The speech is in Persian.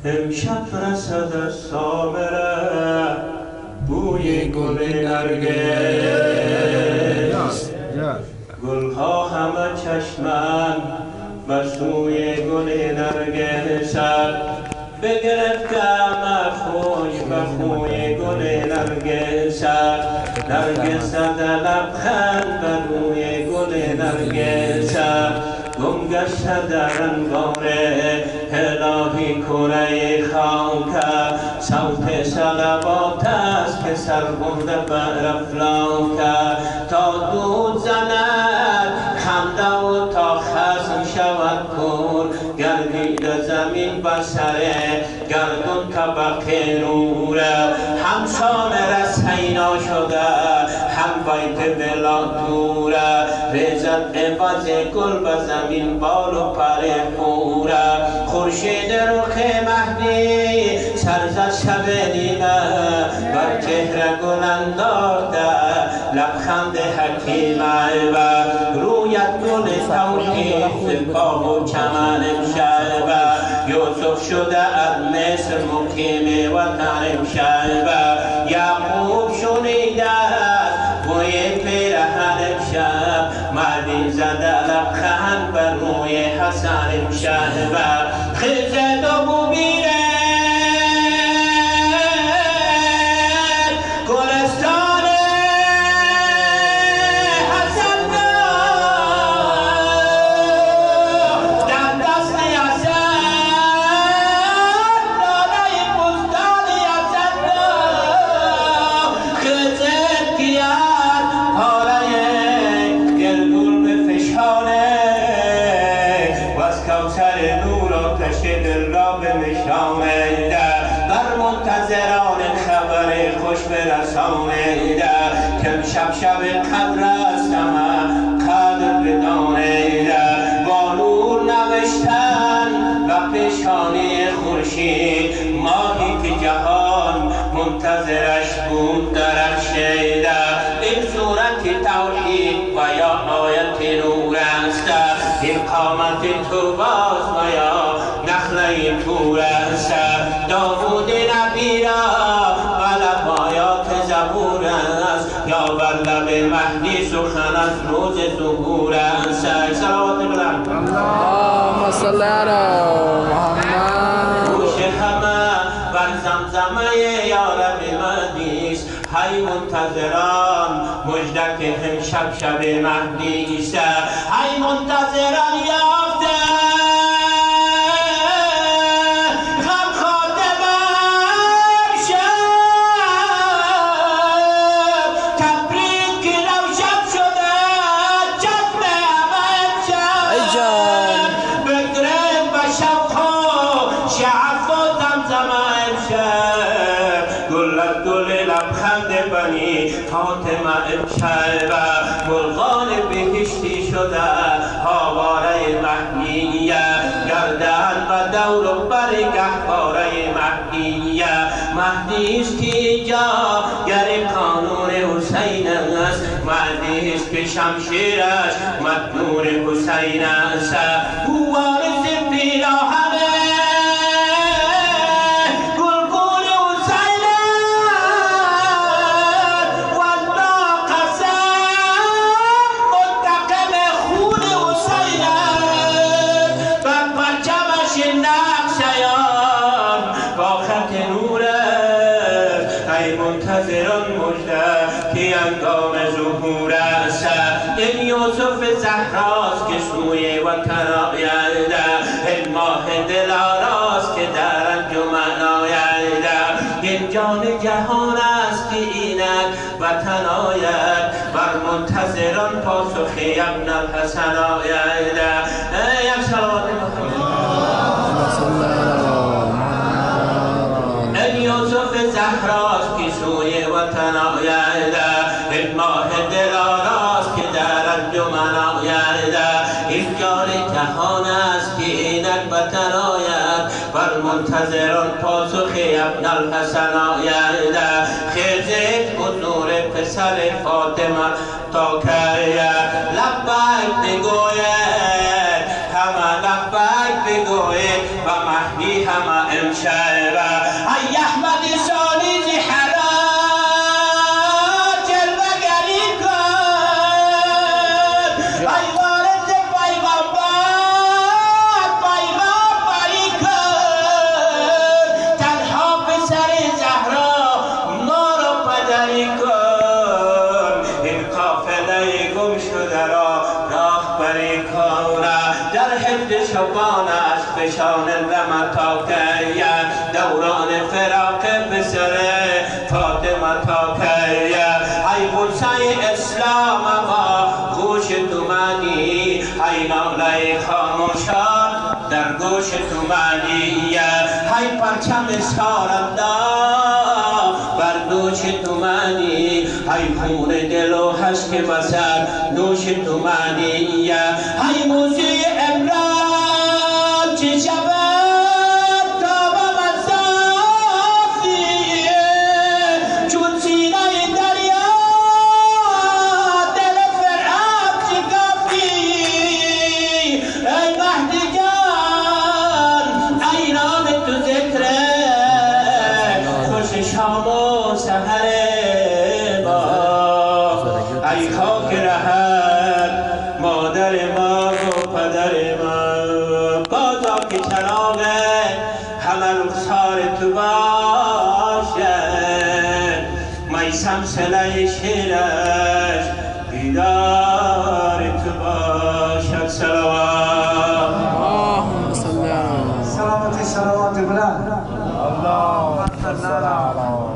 امشب رسد از سامره بوی گل نرگس، گلها همه چشمن به سوی گل نرگس، بگرفتم خوش به خوی گل نرگس، نرگس در لبخند به روی گل نرگس، گم گشته در انبار الهی کره خاک، صوت صلوات است که سر برده بر افلاک، تا دود زند خنده و تا خصم شود کور، گردید زمین بر سر گردون طبقه نور، هم سامره سینا شده هم بیت بلا دوره، ریزد عوض گل به زمین بال و پر خوره، خورشید رخ مهدی سرزد شب نیمه، بر چهره گل انداخته لبخند حکیمه، و رویت گل توحید باغ و چمن امشب، یوسف شده از مصر مقیم وطن امشب، یعقوب شنیده بوی پیرهن امشب، مردی زده لبخند بر روی حسن امشب، خیزد و بوبیره گلستان حسن در دست حسن، دانه بستان حسن، خیزد کیاد پاره گلگون به فشانه، و از کوثر نور آتش دل را به مشانه، بر منتظران خبر خوش برسانه، که امشب شب قدر است همه قدر بدانه، با نور نوشتن و پیشانی خورشید، ماهی که جهان منتظرش بود درخشید، این صورت توحید و یا آیت نور است، این قامت تو باز و یا نخله تور است، داوود نبی را غلب آیات زبور است، یا بر لب مهدی سخن از روز ظهور است. صلوات بلند اللهم صل علی محمد. گوش همه بر زمزمه یا رب مهدی است، های منتظران مژده که امشب شب مهدی است، های منتظران یافته غم خاتمه امشب، تبریک روشن شده چشم همه امشب، ای جان بگرد به شبها شعف و زمزمه امشب، گلت گل لبخند بنی فاطمه امشب، مرغان بهشتی شده هاواره مهدیه، گردن و دور و بر گهواره مهدیه، مهدی است که اینجا گر قانون حسین است، مهدی است که شمشیرش مدنور حسین است، او وارث پیراهنه گلگون حسین است، والله قسم منتقم خون حسین است، بر پرچمش نقشیان با خط نور است، ای منتظران مژده که انگام ظهور است، این یوسف زهراست که سوی وطن آید، این ماه دلاراست که در انجمن آید، این جان جهان است که اینک وطن آید، بر منتظران پاسخی ابن الحسن آید. یک صلوات این یوسف زهراست که سوی وطن آید، این ماه دلاراست که در انجمن آید، این جان جهان است که اینک وطن آید، بر منتظران پاسخی ابن الحسن آید، خیزید حضور پسر فاطمه تا که لبک بگوید همه لبک بگوید و مهدی همه امشب ای احمد سالیز حرا جلوگری کن ای وارث پیغمبر پیغمبری کن تنها پسر زهرا ما را پدری کن این قافله گم شده را راهبری کن در حفظ شبانش بشان رمتا که دوران فراق پسر فاطمه تا که ای بلسه اسلام ما گوش تو منی ای ناله خاموشان در گوش تو منی ای پرچم سارنده بر دوش تو منی ای خون دل و حشک بسر دوش تو منی ای موسی امران چه شود تا به مصافی چون سینه دریا دل فرعون شکافی ای مهدی جان ای نام تو ذکره خوش شام و سحر ما ای خاک رهت مادر ما و پدر ما بازا که چراغ همه رخسار تو باشد میسم سله شیرش بیدار تو باشد صلوات اللهم صل على سلامتی صلوات بلند اللهم صل على